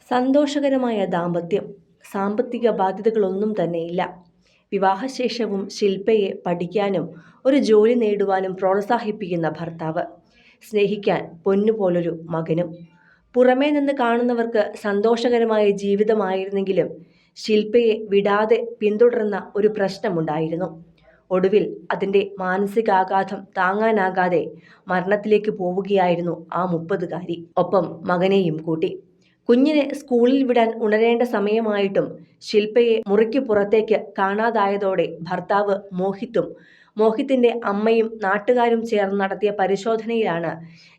സന്തോഷകരമായ ദാമ്പത്യം. സാമ്പത്തിക ബാധ്യതകളൊന്നും തന്നെയില്ല. വിവാഹശേഷവും ശില്പയെ പഠിക്കാനും ഒരു ജോലി നേടുവാനും പ്രോത്സാഹിപ്പിക്കുന്ന ഭർത്താവ്. സ്നേഹിക്കാൻ പൊന്നുപോലൊരു മകനും. പുറമേ നിന്ന് കാണുന്നവർക്ക് സന്തോഷകരമായ ജീവിതമായിരുന്നെങ്കിലും ശില്പയെ വിടാതെ പിന്തുടർന്ന ഒരു പ്രശ്നമുണ്ടായിരുന്നു. ഒടുവിൽ അതിൻ്റെ മാനസികാഘാതം താങ്ങാനാകാതെ മരണത്തിലേക്ക് പോവുകയായിരുന്നു ആ 30-കാരി. ഒപ്പം മകനെയും കൂട്ടി. കുഞ്ഞിനെ സ്കൂളിൽ വിടാൻ ഉണരേണ്ട സമയമായിട്ടും ശില്പയെ മുറിക്ക് പുറത്തേക്ക് കാണാതായതോടെ ഭർത്താവ് മോഹിത്തിന്റെ അമ്മയും നാട്ടുകാരും ചേർന്ന് നടത്തിയ പരിശോധനയിലാണ്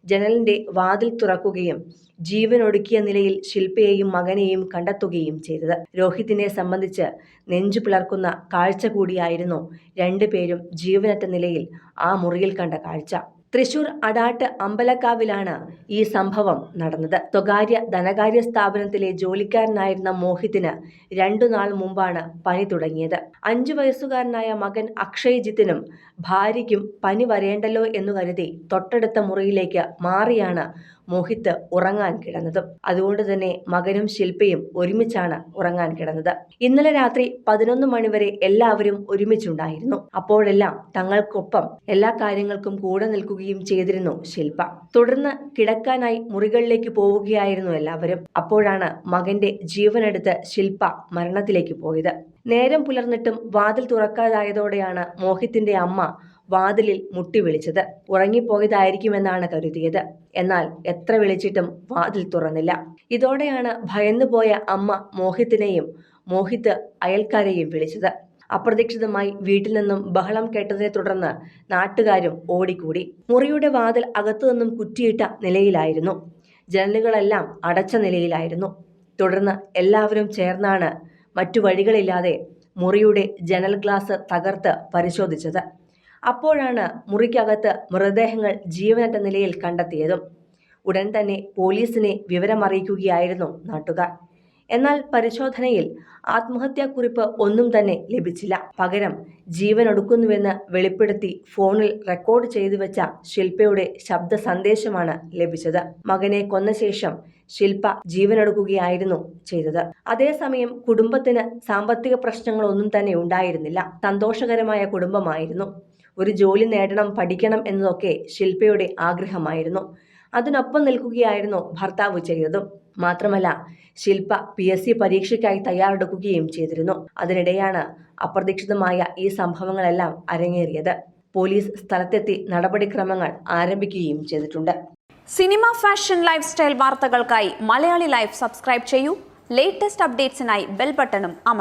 ജനലിന്റെ വാതിൽ തുറക്കുകയും ജീവനൊടുക്കിയ നിലയിൽ ശില്പയെയും മകനെയും കണ്ടെത്തുകയും ചെയ്തത്. രോഹിതിനെ സംബന്ധിച്ച് നെഞ്ചു പിളർക്കുന്ന കാഴ്ച കൂടിയായിരുന്നു രണ്ടുപേരും ജീവനറ്റ നിലയിൽ ആ മുറിയിൽ കണ്ട കാഴ്ച. തൃശൂർ അടാട്ട് അമ്പലക്കാവിലാണ് ഈ സംഭവം നടന്നത്. സ്വകാര്യ ധനകാര്യ സ്ഥാപനത്തിലെ ജോലിക്കാരനായിരുന്ന മോഹിത്തിന് 2 നാൾ മുമ്പാണ് പനി തുടങ്ങിയത്. 5 വയസ്സുകാരനായ മകൻ അക്ഷയ്ജിത്തിനും ഭാര്യയ്ക്കും പനി വരേണ്ടല്ലോ എന്നു കരുതി തൊട്ടടുത്ത മുറിയിലേക്ക് മാറിയാണ് മോഹിത്ത് ഉറങ്ങാൻ കിടന്നത്. അതുകൊണ്ട് തന്നെ മകനും ശില്പയും ഒരുമിച്ചാണ് ഉറങ്ങാൻ കിടന്നത്. ഇന്നലെ രാത്രി 11 മണിവരെ എല്ലാവരും ഒരുമിച്ചുണ്ടായിരുന്നു. അപ്പോഴെല്ലാം തങ്ങൾക്കൊപ്പം എല്ലാ കാര്യങ്ങൾക്കും കൂടെ നിൽക്കുകയും ചെയ്തിരുന്നു ശില്പ. തുടർന്ന് കിടക്കാനായി മുറികളിലേക്ക് പോവുകയായിരുന്നു എല്ലാവരും. അപ്പോഴാണ് മകന്റെ ജീവനെടുത്ത് ശില്പ മരണത്തിലേക്ക് പോയത്. നേരം പുലർന്നിട്ടും വാതിൽ തുറക്കാതായതോടെയാണ് മോഹിത്തിന്റെ അമ്മ വാതിലിൽ മുട്ടി വിളിച്ചത്. ഉറങ്ങിപ്പോയതായിരിക്കുമെന്നാണ് കരുതിയത്. എന്നാൽ എത്ര വിളിച്ചിട്ടും വാതിൽ തുറന്നില്ല. ഇതോടെയാണ് ഭയന്നുപോയ അമ്മ മോഹിത്തിനെയും മോഹിത്ത് അയൽക്കാരെയും വിളിച്ചത്. അപ്രതീക്ഷിതമായി വീട്ടിൽ നിന്നും ബഹളം കേട്ടതിനെ തുടർന്ന് നാട്ടുകാരും ഓടിക്കൂടി. മുറിയുടെ വാതിൽ അകത്തുനിന്നും കുറ്റിയിട്ട നിലയിലായിരുന്നു. ജനലുകളെല്ലാം അടച്ച നിലയിലായിരുന്നു. തുടർന്ന് എല്ലാവരും ചേർന്നാണ് മറ്റു വഴികളില്ലാതെ മുറിയുടെ ജനൽ ഗ്ലാസ് തകർത്ത് പരിശോധിച്ചത്. അപ്പോഴാണ് മുറിക്കകത്ത് മൃതദേഹങ്ങൾ ജീവനറ്റ നിലയിൽ കണ്ടെത്തിയതും. ഉടൻ തന്നെ പോലീസിനെ വിവരമറിയിക്കുകയായിരുന്നു നാട്ടുകാർ. എന്നാൽ പരിശോധനയിൽ ആത്മഹത്യാക്കുറിപ്പ് ഒന്നും തന്നെ ലഭിച്ചില്ല. പകരം ജീവനൊടുക്കുന്നുവെന്ന് വെളിപ്പെടുത്തി ഫോണിൽ റെക്കോർഡ് ചെയ്തു വെച്ച ശില്പയുടെ ശബ്ദ സന്ദേശമാണ് ലഭിച്ചത്. മകനെ കൊന്ന ശേഷം ശില്പ ജീവനൊടുക്കുകയായിരുന്നു ചെയ്തത്. അതേസമയം കുടുംബത്തിന് സാമ്പത്തിക പ്രശ്നങ്ങളൊന്നും തന്നെ ഉണ്ടായിരുന്നില്ല. സന്തോഷകരമായ കുടുംബമായിരുന്നു. ഒരു ജോലി നേടണം, പഠിക്കണം എന്നതൊക്കെ ശില്പയുടെ ആഗ്രഹമായിരുന്നു. അതിനൊപ്പം നിൽക്കുകയായിരുന്നു ഭർത്താവ് ചെയ്തതും. മാത്രമല്ല ശില്പ PSC പരീക്ഷയ്ക്കായി തയ്യാറെടുക്കുകയും ചെയ്തിരുന്നു. അതിനിടെയാണ് അപ്രതീക്ഷിതമായ ഈ സംഭവങ്ങളെല്ലാം അരങ്ങേറിയത്. പോലീസ് സ്ഥലത്തെത്തി നടപടിക്രമങ്ങൾ ആരംഭിക്കുകയും ചെയ്തിട്ടുണ്ട്. സിനിമ, ഫാഷൻ, ലൈഫ് സ്റ്റൈൽ വാർത്തകൾക്കായി മലയാളി ലൈഫ് സബ്സ്ക്രൈബ് ചെയ്യൂ. ലേറ്റസ്റ്റ് അപ്ഡേറ്റ്സിനായി ബെൽ ബട്ടണും അമർത്തുക.